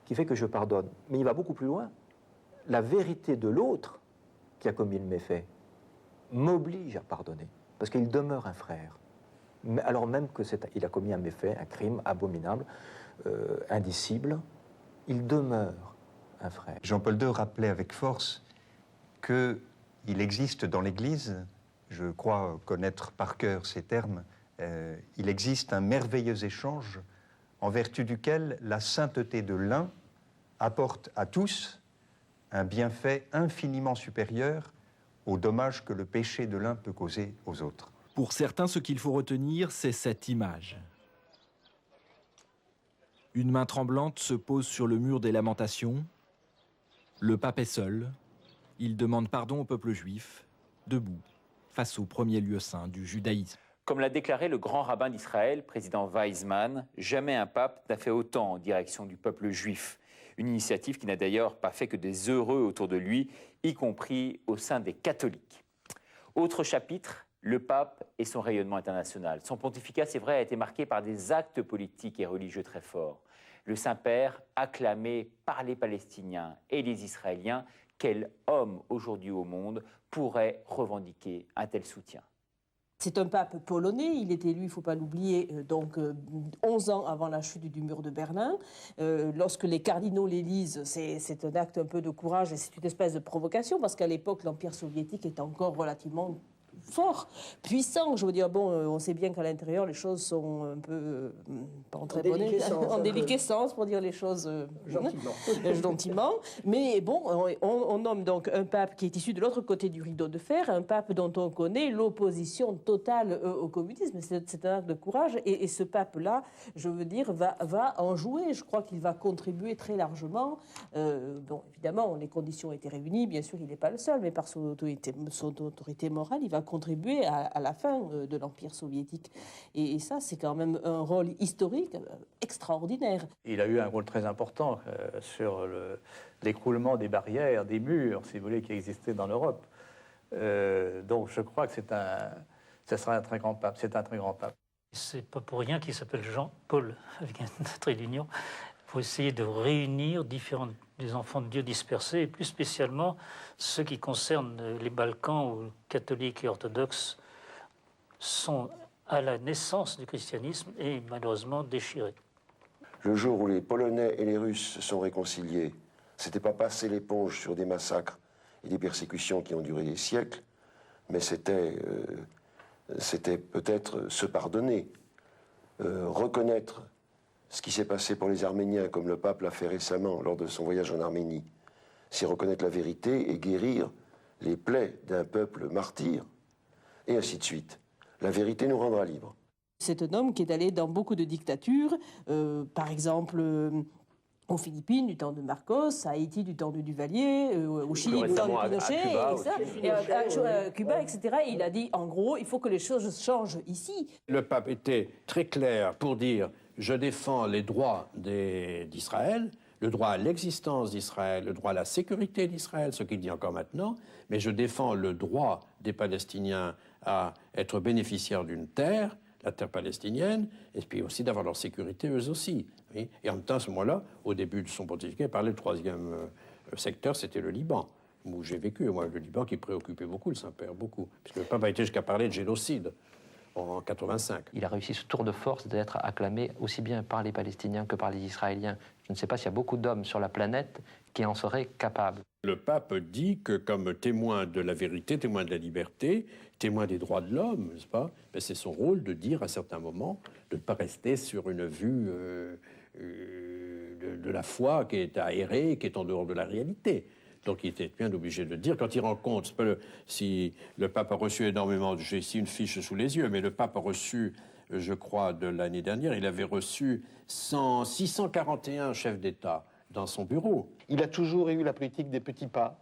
qui fait que je pardonne. Mais il va beaucoup plus loin. La vérité de l'autre qui a commis le méfait m'oblige à pardonner, parce qu'il demeure un frère. Alors même qu'il a commis un méfait, un crime abominable, indicible, il demeure un frère. Jean-Paul II rappelait avec force qu'il existe dans l'Église, je crois connaître par cœur ces termes, il existe un merveilleux échange en vertu duquel la sainteté de l'un apporte à tous un bienfait infiniment supérieur au dommage que le péché de l'un peut causer aux autres. Pour certains, ce qu'il faut retenir, c'est cette image. Une main tremblante se pose sur le mur des lamentations. Le pape est seul. Il demande pardon au peuple juif, debout, face au premier lieu saint du judaïsme. Comme l'a déclaré le grand rabbin d'Israël, président Weizmann, jamais un pape n'a fait autant en direction du peuple juif. Une initiative qui n'a d'ailleurs pas fait que des heureux autour de lui, y compris au sein des catholiques. Autre chapitre, le pape et son rayonnement international. Son pontificat, c'est vrai, a été marqué par des actes politiques et religieux très forts. Le Saint-Père, acclamé par les Palestiniens et les Israéliens, quel homme aujourd'hui au monde pourrait revendiquer un tel soutien ? C'est un pape polonais, il est élu, il ne faut pas l'oublier, 11 ans avant la chute du mur de Berlin. Lorsque les cardinaux l'élisent, c'est un acte un peu de courage et c'est une espèce de provocation, parce qu'à l'époque, l'Empire soviétique est encore relativement fort, puissant. Je veux dire, bon, on sait bien qu'à l'intérieur, les choses sont un peu pas en très bonne en déliquescence, pour dire les choses gentiment. Mais bon, on nomme donc un pape qui est issu de l'autre côté du rideau de fer, un pape dont on connaît l'opposition totale au communisme. C'est un acte de courage. Et ce pape-là, je veux dire, va en jouer. Je crois qu'il va contribuer très largement. Bon, évidemment, les conditions étaient réunies. Bien sûr, il n'est pas le seul, mais par son autorité morale, il va contribuer à la fin de l'Empire soviétique. Et ça, c'est quand même un rôle historique extraordinaire. Il a eu un rôle très important sur l'écroulement des barrières, des murs, si vous voulez, qui existaient dans l'Europe. Donc je crois que ce sera un très grand pape. C'est un très grand pape. C'est pas pour rien qu'il s'appelle Jean-Paul, avec un trait d'union. Il faut essayer de réunir des enfants de Dieu dispersés, et plus spécialement ceux qui concernent les Balkans, où catholiques et orthodoxes sont à la naissance du christianisme et malheureusement déchirés. Le jour où les Polonais et les Russes se sont réconciliés, c'était pas passer l'éponge sur des massacres et des persécutions qui ont duré des siècles, mais c'était peut-être se pardonner, reconnaître ce qui s'est passé pour les Arméniens, comme le pape l'a fait récemment lors de son voyage en Arménie. C'est reconnaître la vérité et guérir les plaies d'un peuple martyr, et ainsi de suite. La vérité nous rendra libres. C'est un homme qui est allé dans beaucoup de dictatures, par exemple aux Philippines du temps de Marcos, à Haïti du temps de Duvalier, au Chili du temps de Pinochet, à Cuba, etc. Et il a dit, en gros, il faut que les choses changent ici. Le pape était très clair pour dire « je défends les droits d'Israël », le droit à l'existence d'Israël, le droit à la sécurité d'Israël, ce qu'il dit encore maintenant, mais je défends le droit des Palestiniens à être bénéficiaires d'une terre, la terre palestinienne, et puis aussi d'avoir leur sécurité eux aussi. Oui. Et en même temps, à ce moment-là, au début de son pontificat, il parlait du troisième secteur, c'était le Liban, où j'ai vécu. Moi, le Liban qui préoccupait beaucoup le Saint-Père, beaucoup. Puisque le pape a été jusqu'à parler de génocide en 85. Il a réussi ce tour de force d'être acclamé aussi bien par les Palestiniens que par les Israéliens. Je ne sais pas s'il y a beaucoup d'hommes sur la planète qui en seraient capables. Le pape dit que comme témoin de la vérité, témoin de la liberté, témoin des droits de l'homme, n'est-ce pas, ben c'est son rôle de dire à certains moments, de ne pas rester sur une vue de la foi qui est aérée, qui est en dehors de la réalité. Donc il était bien obligé de dire, quand il rencontre, si le pape a reçu énormément, j'ai ici une fiche sous les yeux, mais le pape a reçu, je crois, de l'année dernière, il avait reçu 641 chefs d'État dans son bureau. Il a toujours eu la politique des petits pas,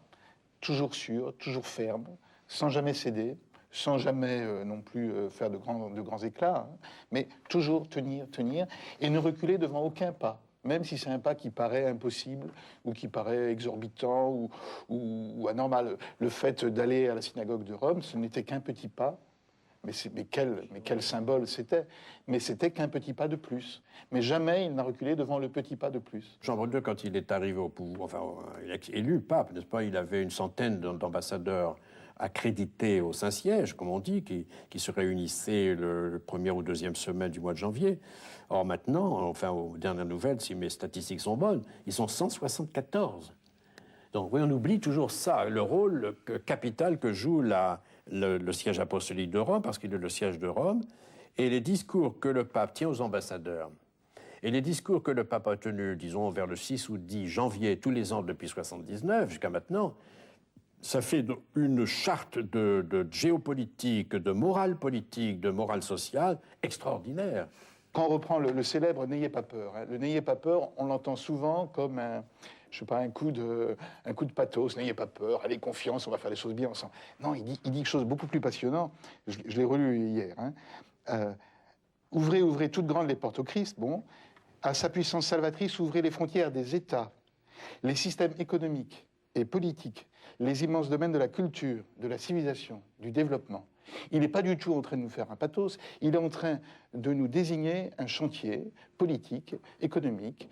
toujours sûr, toujours ferme, sans jamais céder, sans jamais non plus faire de grands éclats, hein, mais toujours tenir, et ne reculer devant aucun pas. Même si c'est un pas qui paraît impossible ou qui paraît exorbitant ou anormal. Le fait d'aller à la synagogue de Rome, ce n'était qu'un petit pas, mais quel symbole c'était. Mais c'était qu'un petit pas de plus. Mais jamais il n'a reculé devant le petit pas de plus. Jean-Paul II, quand il est arrivé au pouvoir, enfin, il est élu pape, n'est-ce pas, il avait une centaine d'ambassadeurs accrédités au Saint-Siège, comme on dit, qui se réunissaient le première ou deuxième semaine du mois de janvier. Or maintenant, enfin aux dernières nouvelles, si mes statistiques sont bonnes, ils sont 174. Donc oui, on oublie toujours ça, le rôle capital que joue le siège apostolique de Rome, parce qu'il est le siège de Rome, et les discours que le pape tient aux ambassadeurs, et les discours que le pape a tenus, disons, vers le 6 ou 10 janvier tous les ans depuis 1979 jusqu'à maintenant, ça fait une charte de géopolitique, de morale politique, de morale sociale extraordinaire. Quand on reprend le célèbre « N'ayez pas peur », hein, le « N'ayez pas peur », on l'entend souvent comme un coup de pathos. « N'ayez pas peur, allez confiance, on va faire les choses bien ensemble ». Non, il dit quelque chose de beaucoup plus passionnant. Je l'ai relu hier. Hein. Ouvrez toutes grandes les portes au Christ. Bon, à sa puissance salvatrice, ouvrez les frontières des États, les systèmes économiques et politiques, les immenses domaines de la culture, de la civilisation, du développement. Il n'est pas du tout en train de nous faire un pathos, il est en train de nous désigner un chantier politique, économique,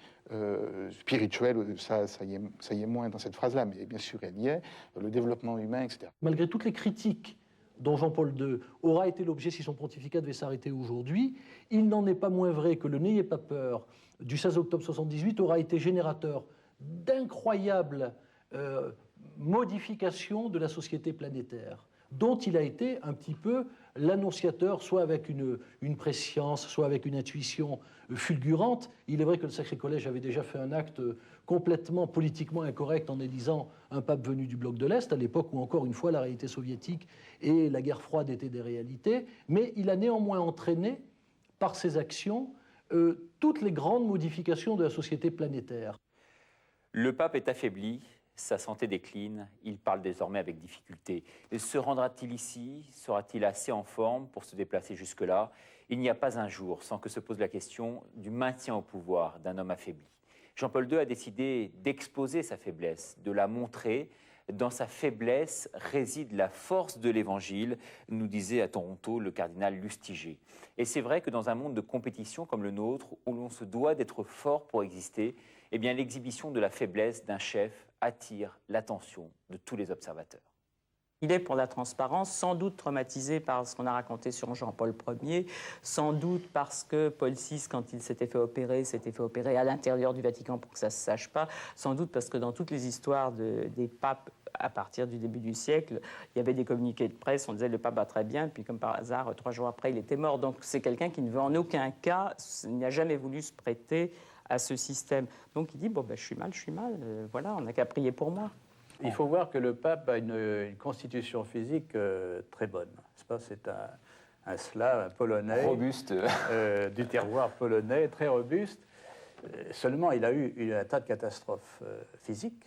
spirituel, ça y est moins dans cette phrase-là, mais bien sûr elle y est, le développement humain, etc. Malgré toutes les critiques dont Jean-Paul II aura été l'objet si son pontificat devait s'arrêter aujourd'hui, il n'en est pas moins vrai que le « N'ayez pas peur » du 16 octobre 1978 aura été générateur d'incroyables modifications de la société planétaire, dont il a été un petit peu l'annonciateur, soit avec une prescience, soit avec une intuition fulgurante. Il est vrai que le Sacré Collège avait déjà fait un acte complètement politiquement incorrect en élisant un pape venu du bloc de l'Est, à l'époque où, encore une fois, la réalité soviétique et la guerre froide étaient des réalités, mais il a néanmoins entraîné, par ses actions, toutes les grandes modifications de la société planétaire. Le pape est affaibli, sa santé décline, il parle désormais avec difficulté. Se rendra-t-il ici? Sera-t-il assez en forme pour se déplacer jusque-là? Il n'y a pas un jour sans que se pose la question du maintien au pouvoir d'un homme affaibli. Jean-Paul II a décidé d'exposer sa faiblesse, de la montrer. Dans sa faiblesse réside la force de l'Évangile, nous disait à Toronto le cardinal Lustiger. Et c'est vrai que dans un monde de compétition comme le nôtre, où l'on se doit d'être fort pour exister, eh bien l'exhibition de la faiblesse d'un chef attire l'attention de tous les observateurs. Il est pour la transparence, sans doute traumatisé par ce qu'on a raconté sur Jean-Paul Ier, sans doute parce que Paul VI, quand il s'était fait opérer à l'intérieur du Vatican pour que ça ne se sache pas, sans doute parce que dans toutes les histoires des papes à partir du début du siècle, il y avait des communiqués de presse, on disait le pape va très bien, puis comme par hasard, 3 jours après, il était mort. Donc c'est quelqu'un qui ne veut en aucun cas, n'a jamais voulu se prêter à ce système. Donc il dit, bon, ben, je suis mal, voilà, on n'a qu'à prier pour moi. Il faut voir que le pape a une constitution physique très bonne. C'est un Slave, un Polonais. Robuste. Du terroir polonais, très robuste. Seulement, il a eu un tas de catastrophes physiques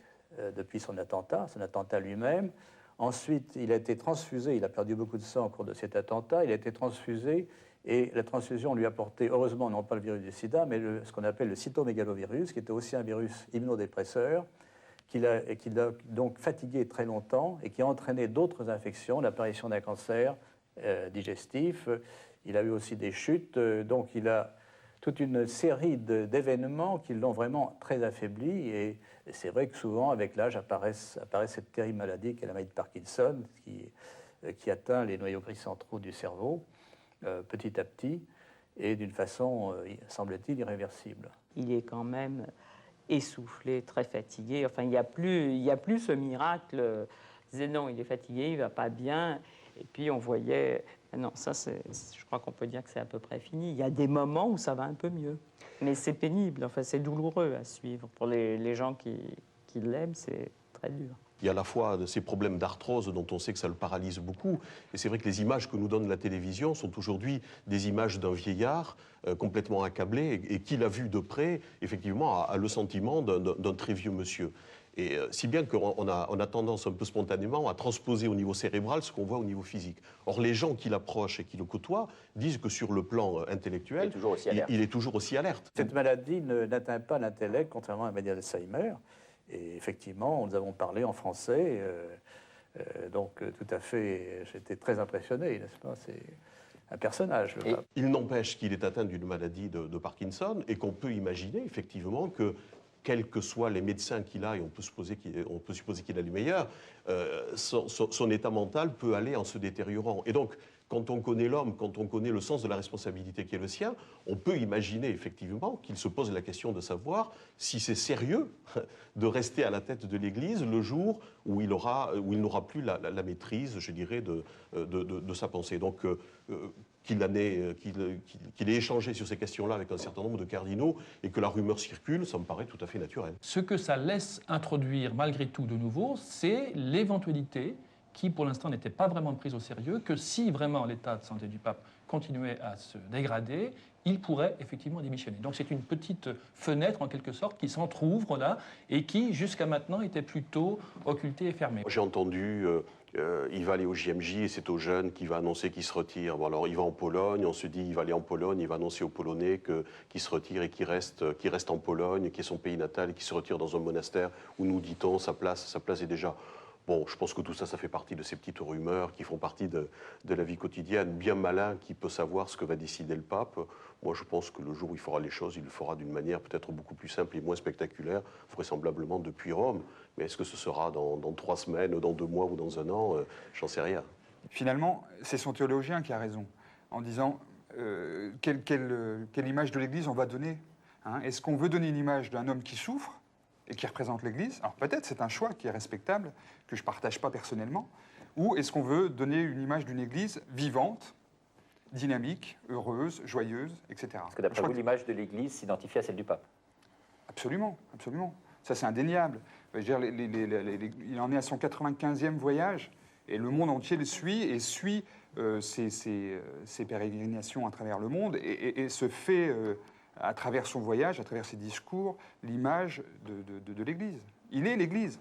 depuis son attentat lui-même. Ensuite, il a été transfusé, il a perdu beaucoup de sang au cours de cet attentat, il a été transfusé et la transfusion lui a apporté, heureusement, non pas le virus du sida, mais ce qu'on appelle le cytomégalovirus, qui était aussi un virus immunodépresseur, qui l'a donc fatigué très longtemps et qui a entraîné d'autres infections, l'apparition d'un cancer digestif. il a eu aussi des chutes, donc il a toute une série d'événements qui l'ont vraiment très affaibli. Et c'est vrai que souvent, avec l'âge, apparaît cette terrible maladie qu'est la maladie de Parkinson, qui atteint les noyaux gris centraux du cerveau, petit à petit, et d'une façon, semble-t-il, irréversible. Il est quand même essoufflé, très fatigué. Enfin, il n'y a plus ce miracle. Il disait non, il est fatigué, il ne va pas bien. Et puis on voyait... Non, ça, je crois qu'on peut dire que c'est à peu près fini. Il y a des moments où ça va un peu mieux. Mais c'est pénible, enfin, c'est douloureux à suivre. Pour les gens qui l'aiment, c'est très dur. Il y a à la fois ces problèmes d'arthrose dont on sait que ça le paralyse beaucoup. Et c'est vrai que les images que nous donne la télévision sont aujourd'hui des images d'un vieillard complètement accablé et qui l'a vu de près, effectivement, a le sentiment d'un très vieux monsieur. Et si bien qu'on a tendance un peu spontanément à transposer au niveau cérébral ce qu'on voit au niveau physique. Or, les gens qui l'approchent et qui le côtoient disent que sur le plan intellectuel, il est toujours aussi alerte. Cette maladie n'atteint pas l'intellect, contrairement à la maladie d'Alzheimer. Et effectivement, nous avons parlé en français, donc tout à fait, j'étais très impressionné, n'est-ce pas? C'est un personnage. Il n'empêche qu'il est atteint d'une maladie de Parkinson et qu'on peut imaginer effectivement que, quels que soient les médecins qu'il a, et on peut supposer qu'il a les meilleurs, son état mental peut aller en se détériorant. Et donc, quand on connaît l'homme, quand on connaît le sens de la responsabilité qui est le sien, on peut imaginer effectivement qu'il se pose la question de savoir si c'est sérieux de rester à la tête de l'Église le jour où il n'aura plus la maîtrise, je dirais, de sa pensée. Donc, qu'il ait échangé sur ces questions-là avec un certain nombre de cardinaux et que la rumeur circule, ça me paraît tout à fait naturel. Ce que ça laisse introduire malgré tout de nouveau, c'est l'éventualité qui pour l'instant n'était pas vraiment prise au sérieux, que si vraiment l'état de santé du pape continuait à se dégrader, il pourrait effectivement démissionner. Donc c'est une petite fenêtre en quelque sorte qui s'entrouvre là et qui jusqu'à maintenant était plutôt occultée et fermée. J'ai entendu... il va aller au JMJ et c'est aux jeunes qu'il va annoncer qu'il se retire. Bon, alors il va en Pologne, on se dit il va aller en Pologne, il va annoncer aux Polonais qu'il se retire et qu'il reste en Pologne, qui est son pays natal et qu'il se retire dans un monastère où nous dit-on sa place est déjà... Bon, je pense que tout ça, ça fait partie de ces petites rumeurs qui font partie de la vie quotidienne. Bien malin qui peut savoir ce que va décider le pape. Moi, je pense que le jour où il fera les choses, il le fera d'une manière peut-être beaucoup plus simple et moins spectaculaire, vraisemblablement depuis Rome. Mais est-ce que ce sera dans 3 semaines, dans 2 mois ou dans 1 an? J'en sais rien. Finalement, c'est son théologien qui a raison, en disant quelle image de l'Église on va donner, hein? Est-ce qu'on veut donner une image d'un homme qui souffre et qui représente l'Église? Alors peut-être c'est un choix qui est respectable, que je ne partage pas personnellement. Ou est-ce qu'on veut donner une image d'une Église vivante, dynamique, heureuse, joyeuse, etc. Parce que d'après vous, l'image de l'Église s'identifie à celle du pape? Absolument, absolument. Ça c'est indéniable. Je veux dire, il en est à son 95e voyage, et le monde entier le suit, et suit ses pérégrinations à travers le monde, et se fait... à travers son voyage, à travers ses discours, l'image de l'Église. Il est l'Église.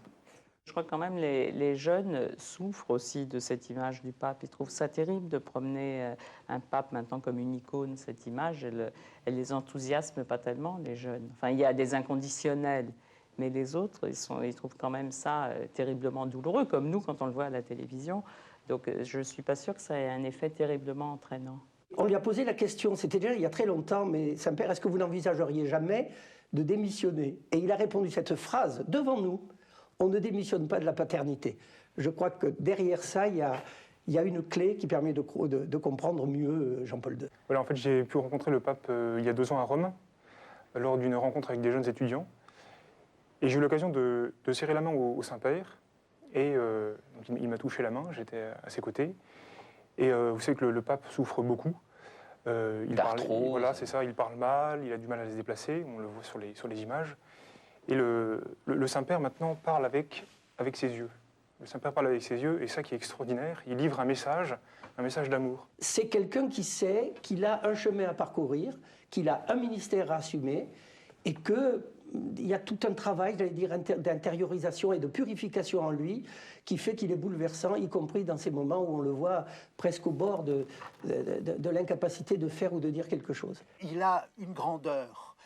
Je crois quand même les jeunes souffrent aussi de cette image du pape. Ils trouvent ça terrible de promener un pape maintenant comme une icône. Cette image, elle les enthousiasme pas tellement, les jeunes. Enfin, il y a des inconditionnels, mais les autres, ils trouvent quand même ça terriblement douloureux, comme nous quand on le voit à la télévision. Donc je ne suis pas sûre que ça ait un effet terriblement entraînant. On lui a posé la question, c'était déjà il y a très longtemps, mais Saint-Père, est-ce que vous n'envisageriez jamais de démissionner? Et il a répondu cette phrase devant nous: on ne démissionne pas de la paternité. Je crois que derrière ça, il y a une clé qui permet de comprendre mieux Jean-Paul II. Voilà, en fait, j'ai pu rencontrer le pape il y a 2 ans à Rome, lors d'une rencontre avec des jeunes étudiants. Et j'ai eu l'occasion de serrer la main au Saint-Père. Et donc il m'a touché la main, j'étais à ses côtés. Et vous savez que le pape souffre beaucoup. Voilà, c'est ça, il parle mal, il a du mal à se déplacer, on le voit sur les images. Et le Saint-Père maintenant parle avec ses yeux. Le Saint-Père parle avec ses yeux, et ça qui est extraordinaire, il livre un message d'amour. C'est quelqu'un qui sait qu'il a un chemin à parcourir, qu'il a un ministère à assumer, et qu'il y a tout un travail, j'allais dire, d'intériorisation et de purification en lui, qui fait qu'il est bouleversant, y compris dans ces moments où on le voit presque au bord de l'incapacité de faire ou de dire quelque chose. Il a une grandeur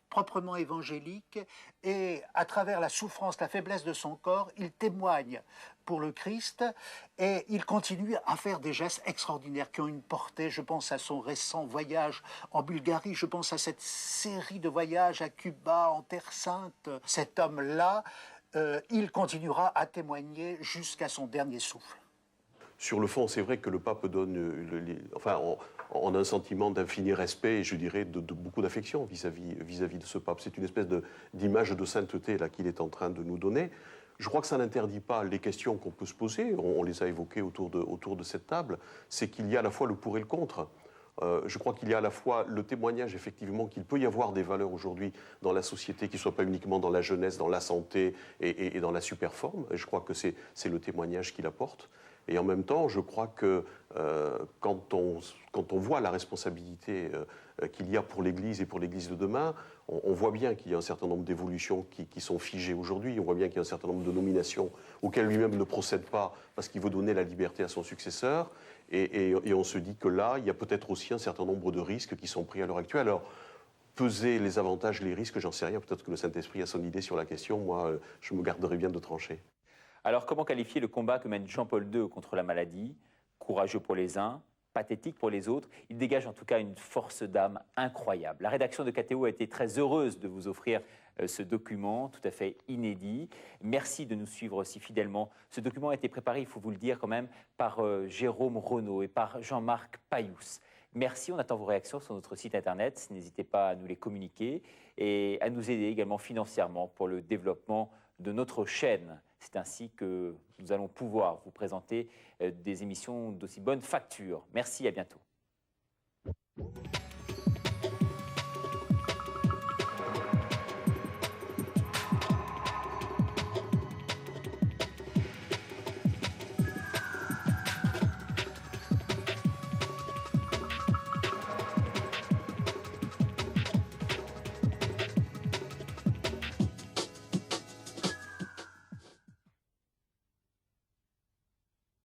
proprement évangélique, et à travers la souffrance, la faiblesse de son corps, il témoigne pour le Christ, et il continue à faire des gestes extraordinaires qui ont une portée. Je pense à son récent voyage en Bulgarie, je pense à cette série de voyages à Cuba, en Terre Sainte. Cet homme-là, il continuera à témoigner jusqu'à son dernier souffle. Sur le fond, c'est vrai que le pape donne, on a un sentiment d'infini respect et je dirais de beaucoup d'affection vis-à-vis de ce pape. C'est une espèce d'image de sainteté là qu'il est en train de nous donner. Je crois que ça n'interdit pas les questions qu'on peut se poser. On les a évoquées autour de cette table. C'est qu'il y a à la fois le pour et le contre. Je crois qu'il y a à la fois le témoignage, effectivement, qu'il peut y avoir des valeurs aujourd'hui dans la société qui ne soient pas uniquement dans la jeunesse, dans la santé et dans la superforme. Et je crois que c'est le témoignage qu'il apporte. Et en même temps, je crois que quand on voit la responsabilité qu'il y a pour l'Église et pour l'Église de demain, on voit bien qu'il y a un certain nombre d'évolutions qui sont figées aujourd'hui. On voit bien qu'il y a un certain nombre de nominations auxquelles lui-même ne procède pas parce qu'il veut donner la liberté à son successeur. Et on se dit que là, il y a peut-être aussi un certain nombre de risques qui sont pris à l'heure actuelle. Alors, peser les avantages, les risques, j'en sais rien. Peut-être que le Saint-Esprit a son idée sur la question. Moi, je me garderai bien de trancher. Alors, comment qualifier le combat que mène Jean-Paul II contre la maladie? Courageux pour les uns, pathétique pour les autres. Il dégage en tout cas une force d'âme incroyable. La rédaction de KTO a été très heureuse de vous offrir ce document tout à fait inédit. Merci de nous suivre si fidèlement. Ce document a été préparé, il faut vous le dire quand même, par Jérôme Renaud et par Jean-Marc Payous. Merci, on attend vos réactions sur notre site internet. N'hésitez pas à nous les communiquer et à nous aider également financièrement pour le développement de notre chaîne. C'est ainsi que nous allons pouvoir vous présenter des émissions d'aussi bonne facture. Merci, à bientôt.